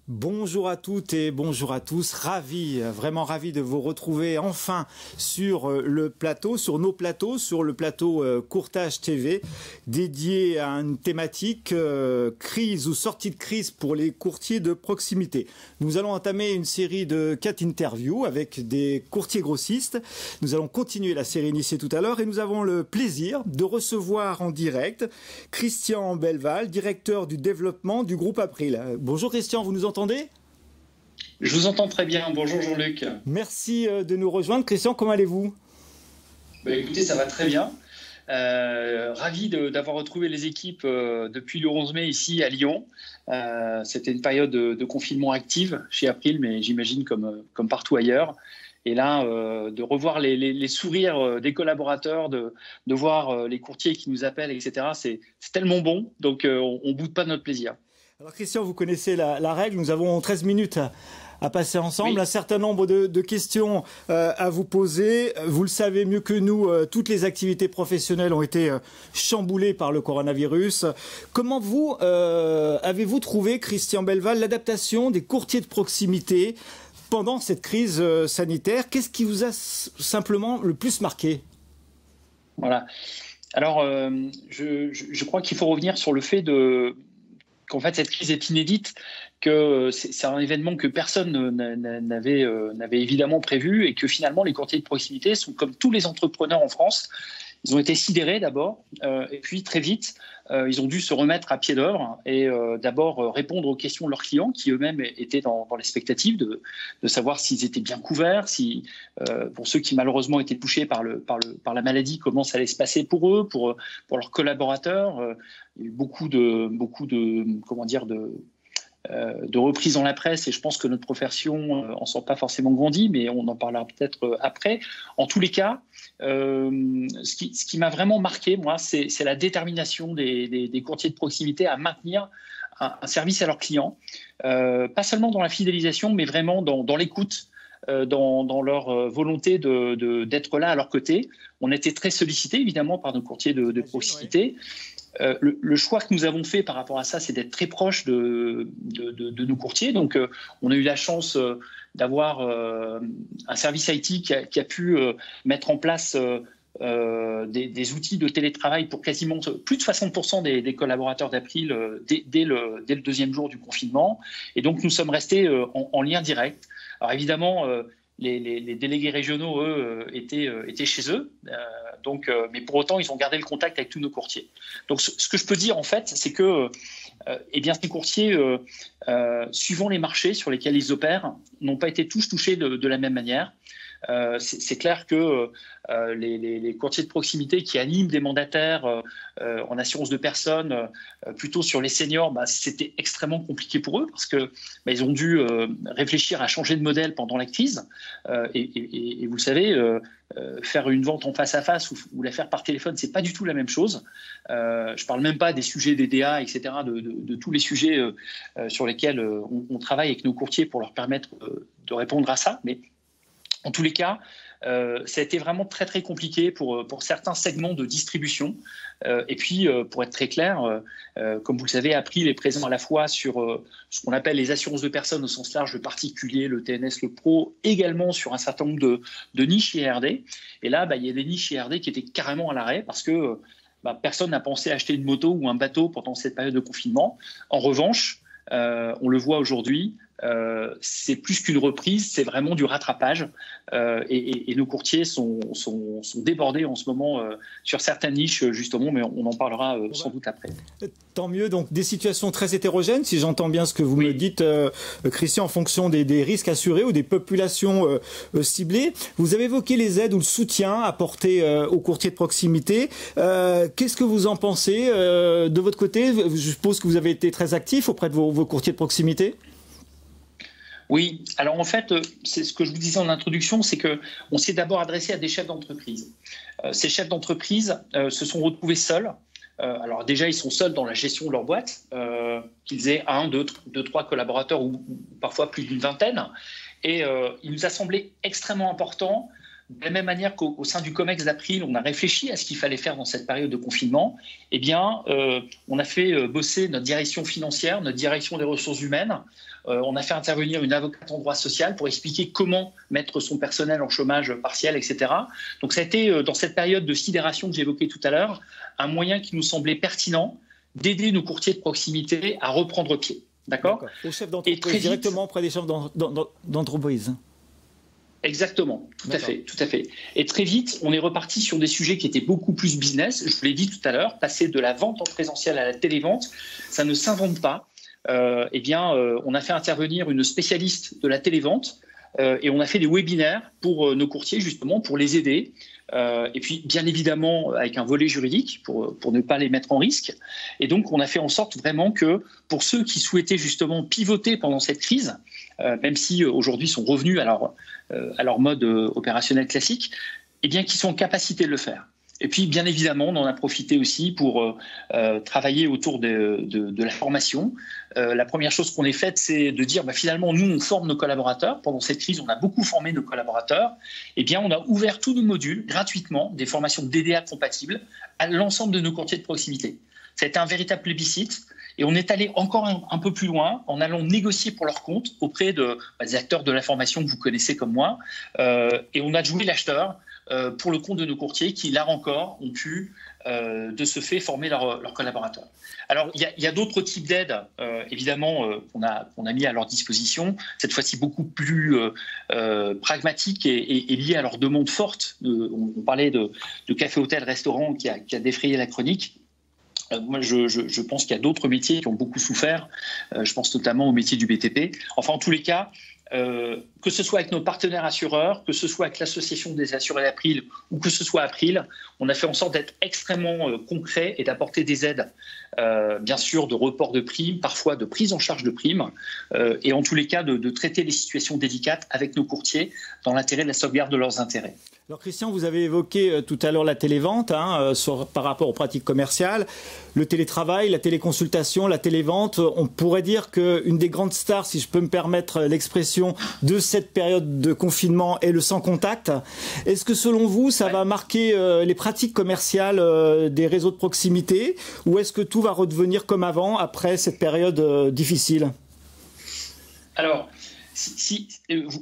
Bonjour à toutes et bonjour à tous, vraiment ravi de vous retrouver enfin sur le plateau, sur nos plateaux, sur le plateau Courtage TV, dédié à une thématique crise ou sortie de crise pour les courtiers de proximité. Nous allons entamer une série de 4 interviews avec des courtiers grossistes. Nous allons continuer la série initiée tout à l'heure et nous avons le plaisir de recevoir en direct Christian Belval, directeur du développement du groupe April. Bonjour Christian, vous nous entendez ? Je vous entends très bien. Bonjour Jean-Luc. Merci de nous rejoindre. Christian, comment allez-vous ? Écoutez, ça va très bien. Ravi d'avoir retrouvé les équipes depuis le 11 mai ici à Lyon. C'était une période de confinement active chez April, mais j'imagine comme partout ailleurs. Et là, de revoir les sourires des collaborateurs, de voir les courtiers qui nous appellent, etc., c'est tellement bon. Donc, on ne boude pas de notre plaisir. Alors Christian, vous connaissez la règle, nous avons 13 minutes à passer ensemble, oui. Un certain nombre de questions à vous poser. Vous le savez mieux que nous, toutes les activités professionnelles ont été chamboulées par le coronavirus. Comment avez-vous trouvé, Christian Belval, l'adaptation des courtiers de proximité pendant cette crise sanitaire? Qu'est-ce qui vous a simplement le plus marqué? Voilà. Alors, je crois qu'il faut revenir sur le fait qu'en fait, cette crise est inédite, que c'est un événement que personne n'avait évidemment prévu et que finalement, les courtiers de proximité sont comme tous les entrepreneurs en France. Ils ont été sidérés d'abord et puis très vite, ils ont dû se remettre à pied d'œuvre et d'abord répondre aux questions de leurs clients qui eux-mêmes étaient dans l'expectative de savoir s'ils étaient bien couverts, pour ceux qui malheureusement étaient touchés par la maladie, comment ça allait se passer pour eux, pour leurs collaborateurs. Il y a eu beaucoup de reprises dans la presse et je pense que notre profession en sort pas forcément grandi, mais on en parlera peut-être après. En tous les cas, ce qui m'a vraiment marqué, moi, c'est la détermination des courtiers de proximité à maintenir un service à leurs clients, pas seulement dans la fidélisation, mais vraiment dans l'écoute, dans leur volonté d'être là à leur côté. On était très sollicités, évidemment, par nos courtiers de proximité. Le choix que nous avons fait par rapport à ça, c'est d'être très proche de nos courtiers. Donc, on a eu la chance d'avoir un service IT qui a pu mettre en place des outils de télétravail pour quasiment plus de 60% des collaborateurs d'April dès le deuxième jour du confinement. Et donc, nous sommes restés en lien direct. Alors, évidemment, les délégués régionaux, eux, étaient chez eux. Mais pour autant, ils ont gardé le contact avec tous nos courtiers. Donc, ce que je peux dire, en fait, c'est que ces courtiers, suivant les marchés sur lesquels ils opèrent, n'ont pas été tous touchés de la même manière. C'est clair que les courtiers de proximité qui animent des mandataires en assurance de personnes, plutôt sur les seniors, c'était extrêmement compliqué pour eux parce que ils ont dû réfléchir à changer de modèle pendant la crise. Et vous savez, faire une vente en face à face ou la faire par téléphone, c'est pas du tout la même chose. Je parle même pas des sujets des DA, etc., de tous les sujets sur lesquels on travaille avec nos courtiers pour leur permettre de répondre à ça. Mais en tous les cas, ça a été vraiment très très compliqué pour certains segments de distribution. Et puis, pour être très clair, comme vous le savez, April est présent à la fois sur ce qu'on appelle les assurances de personnes au sens large, le particulier, le TNS, le pro, également sur un certain nombre de niches IRD. Et là, il y a des niches IRD qui étaient carrément à l'arrêt parce que personne n'a pensé acheter une moto ou un bateau pendant cette période de confinement. En revanche, on le voit aujourd'hui, c'est plus qu'une reprise, c'est vraiment du rattrapage et nos courtiers sont débordés en ce moment sur certaines niches justement, mais on en parlera sans doute après. Tant mieux, donc des situations très hétérogènes, si j'entends bien ce que vous me dites, Christian, en fonction des risques assurés ou des populations ciblées. Vous avez évoqué les aides ou le soutien apporté aux courtiers de proximité. Qu'est-ce que vous en pensez de votre côté? Je suppose que vous avez été très actif auprès de vos courtiers de proximité. Oui, alors en fait, c'est ce que je vous disais en introduction, c'est qu'on s'est d'abord adressé à des chefs d'entreprise. Ces chefs d'entreprise se sont retrouvés seuls. Alors déjà, ils sont seuls dans la gestion de leur boîte, qu'ils aient 1, 2, 3 collaborateurs ou parfois plus d'une vingtaine. Et il nous a semblé extrêmement important de la même manière qu'au sein du COMEX d'April, on a réfléchi à ce qu'il fallait faire dans cette période de confinement, eh bien, on a fait bosser notre direction financière, notre direction des ressources humaines. On a fait intervenir une avocate en droit social pour expliquer comment mettre son personnel en chômage partiel, etc. Donc ça a été, dans cette période de sidération que j'évoquais tout à l'heure, un moyen qui nous semblait pertinent d'aider nos courtiers de proximité à reprendre pied. D'accord ? Aux chefs d'entreprise, directement auprès des chefs d'entreprise. Exactement, tout à fait. Et très vite, on est reparti sur des sujets qui étaient beaucoup plus business. Je vous l'ai dit tout à l'heure, passer de la vente en présentiel à la télévente, ça ne s'invente pas. On a fait intervenir une spécialiste de la télévente et on a fait des webinaires pour nos courtiers, justement, pour les aider. Et puis, bien évidemment, avec un volet juridique pour ne pas les mettre en risque. Et donc, on a fait en sorte vraiment que pour ceux qui souhaitaient justement pivoter pendant cette crise, même si aujourd'hui sont revenus à leur mode opérationnel classique, eh bien, qu'ils sont en capacité de le faire. Et puis, bien évidemment, on en a profité aussi pour travailler autour de la formation. La première chose qu'on ait faite, c'est de dire, finalement, nous, on forme nos collaborateurs. Pendant cette crise, on a beaucoup formé nos collaborateurs. Eh bien, on a ouvert tous nos modules gratuitement, des formations DDA compatibles, à l'ensemble de nos courtiers de proximité. Ça a été un véritable plébiscite. Et on est allé encore un peu plus loin en allant négocier pour leur compte auprès des acteurs de la formation que vous connaissez comme moi. Et on a joué l'acheteur pour le compte de nos courtiers qui, là encore, ont pu, de ce fait, former leurs collaborateurs. Alors, il y a d'autres types d'aides, évidemment, qu'on a mis à leur disposition, cette fois-ci beaucoup plus pragmatiques et liées à leurs demandes fortes. On parlait de café, hôtel, restaurant qui a défrayé la chronique. Moi, je pense qu'il y a d'autres métiers qui ont beaucoup souffert. Je pense notamment au métier du BTP. Enfin, en tous les cas, que ce soit avec nos partenaires assureurs, que ce soit avec l'association des assurés d'April ou que ce soit April, on a fait en sorte d'être extrêmement concret et d'apporter des aides, bien sûr, de report de primes, parfois de prise en charge de primes, et en tous les cas de traiter les situations délicates avec nos courtiers dans l'intérêt de la sauvegarde de leurs intérêts. Alors Christian, vous avez évoqué tout à l'heure la télévente par rapport aux pratiques commerciales, le télétravail, la téléconsultation, la télévente. On pourrait dire qu'une des grandes stars, si je peux me permettre l'expression, de cette période de confinement est le sans contact. Est-ce que selon vous, ça va marquer les pratiques commerciales des réseaux de proximité ou est-ce que tout va redevenir comme avant après cette période difficile ? Alors, si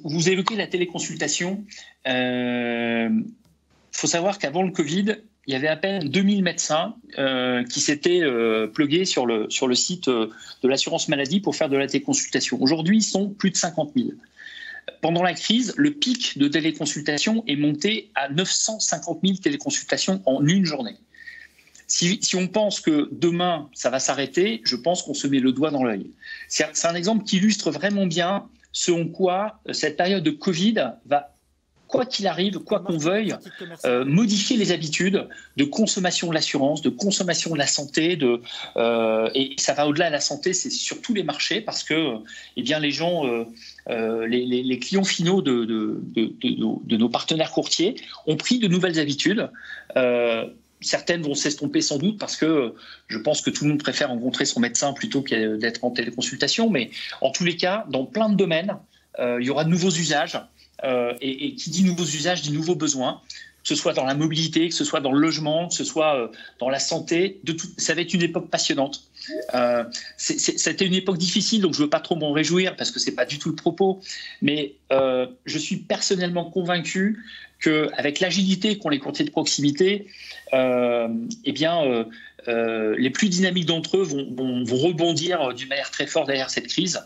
vous évoquez la téléconsultation, faut savoir qu'avant le Covid, il y avait à peine 2000 médecins qui s'étaient plugués sur le site de l'assurance maladie pour faire de la téléconsultation. Aujourd'hui, ils sont plus de 50 000. Pendant la crise, le pic de téléconsultation est monté à 950 000 téléconsultations en une journée. Si on pense que demain, ça va s'arrêter, je pense qu'on se met le doigt dans l'œil. C'est un exemple qui illustre vraiment bien selon quoi cette période de Covid va, quoi qu'il arrive, quoi qu'on veuille, modifier les habitudes de consommation de l'assurance, de consommation de la santé, et ça va au-delà de la santé, c'est sur tous les marchés parce que les gens, les clients finaux de nos partenaires courtiers ont pris de nouvelles habitudes. Certaines vont s'estomper sans doute parce que je pense que tout le monde préfère rencontrer son médecin plutôt que d'être en téléconsultation. Mais en tous les cas, dans plein de domaines, il y aura de nouveaux usages. Et qui dit nouveaux usages dit nouveaux besoins, que ce soit dans la mobilité, que ce soit dans le logement, que ce soit dans la santé. Ça va être une époque passionnante. C'était une époque difficile, donc je ne veux pas trop m'en réjouir parce que ce n'est pas du tout le propos. Mais je suis personnellement convaincu qu'avec l'agilité qu'ont les courtiers de proximité, les plus dynamiques d'entre eux vont rebondir d'une manière très forte derrière cette crise.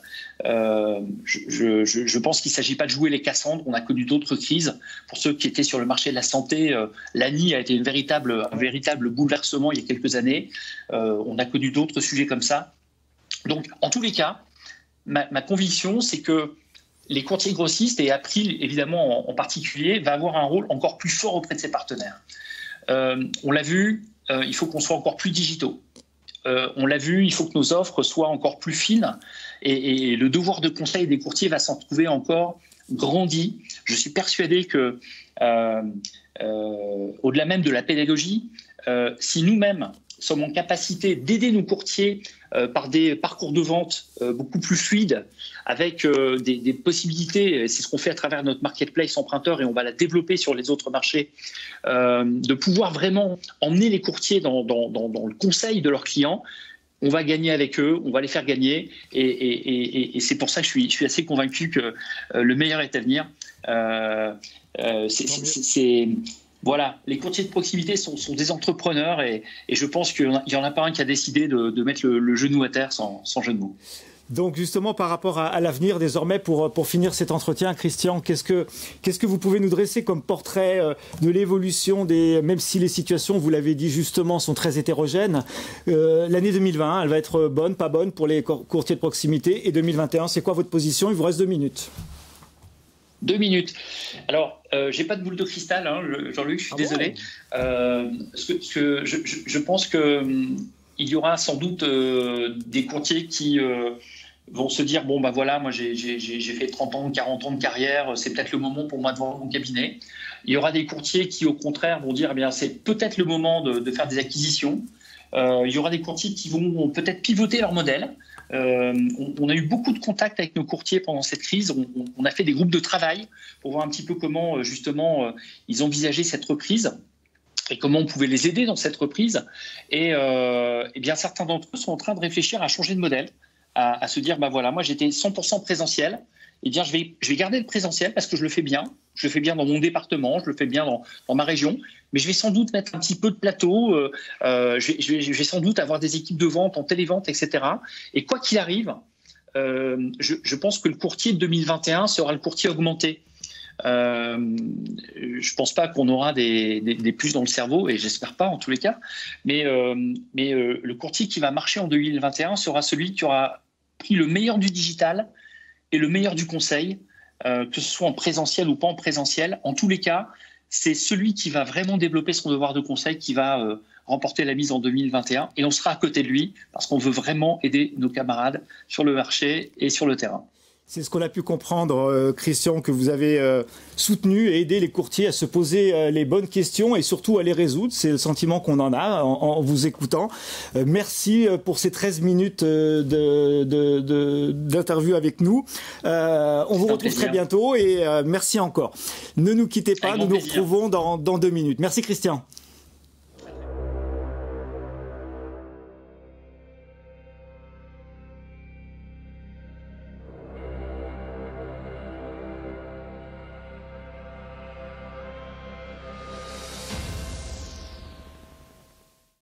Je pense qu'il ne s'agit pas de jouer les Cassandres. On a connu d'autres crises. Pour ceux qui étaient sur le marché de la santé, l'ANI a été un véritable bouleversement il y a quelques années. On a connu d'autres sujets comme ça. Donc, en tous les cas, ma conviction, c'est que les courtiers grossistes, et April évidemment en particulier, va avoir un rôle encore plus fort auprès de ses partenaires. On l'a vu, il faut qu'on soit encore plus digitaux. On l'a vu, il faut que nos offres soient encore plus fines et le devoir de conseil des courtiers va s'en trouver encore grandi. Je suis persuadé que, au-delà même de la pédagogie, si nous-mêmes, sommes en capacité d'aider nos courtiers par des parcours de vente beaucoup plus fluides, avec des possibilités, c'est ce qu'on fait à travers notre marketplace emprunteur et on va la développer sur les autres marchés, de pouvoir vraiment emmener les courtiers dans le conseil de leurs clients. On va gagner avec eux, on va les faire gagner et c'est pour ça que je suis assez convaincu que le meilleur est à venir. Voilà, les courtiers de proximité sont des entrepreneurs et je pense qu'il n'y en a pas un qui a décidé de mettre le genou à terre sans jeu de mots. Donc justement, par rapport à l'avenir, désormais, pour finir cet entretien, Christian, qu'est-ce que vous pouvez nous dresser comme portrait de l'évolution même si les situations, vous l'avez dit justement, sont très hétérogènes, l'année 2020, elle va être bonne, pas bonne pour les courtiers de proximité, et 2021, c'est quoi votre position? Il vous reste 2 minutes. 2 minutes. Alors, j'ai pas de boule de cristal, hein, Jean-Luc, je suis désolé. Je pense que il y aura sans doute des courtiers qui vont se dire bon, bah voilà, moi j'ai fait 30 ans, 40 ans de carrière, c'est peut-être le moment pour moi de vendre mon cabinet. Il y aura des courtiers qui, au contraire, vont dire eh bien, c'est peut-être le moment de faire des acquisitions. Il y aura des courtiers qui vont peut-être pivoter leur modèle. On a eu beaucoup de contacts avec nos courtiers pendant cette crise. On a fait des groupes de travail pour voir un petit peu comment, justement, ils envisageaient cette reprise et comment on pouvait les aider dans cette reprise. Et bien, certains d'entre eux sont en train de réfléchir à changer de modèle, à se dire, bah voilà, moi j'étais 100% présentiel, eh bien je vais garder le présentiel parce que je le fais bien. Je le fais bien dans mon département, je le fais bien dans ma région, mais je vais sans doute mettre un petit peu de plateau, je vais sans doute avoir des équipes de vente en télévente, etc. Et quoi qu'il arrive, je pense que le courtier de 2021 sera le courtier augmenté. Je pense pas qu'on aura des puces dans le cerveau, et j'espère pas en tous les cas, mais le courtier qui va marcher en 2021 sera celui qui aura pris le meilleur du digital et le meilleur du conseil, que ce soit en présentiel ou pas en présentiel. En tous les cas, c'est celui qui va vraiment développer son devoir de conseil qui va remporter la mise en 2021, et on sera à côté de lui parce qu'on veut vraiment aider nos camarades sur le marché et sur le terrain. C'est ce qu'on a pu comprendre, Christian, que vous avez soutenu et aidé les courtiers à se poser les bonnes questions et surtout à les résoudre. C'est le sentiment qu'on en a en vous écoutant. Merci pour ces 13 minutes d'interview avec nous. On vous retrouve très bientôt et merci encore. Ne nous quittez pas, nous nous retrouvons dans 2 minutes. Merci Christian.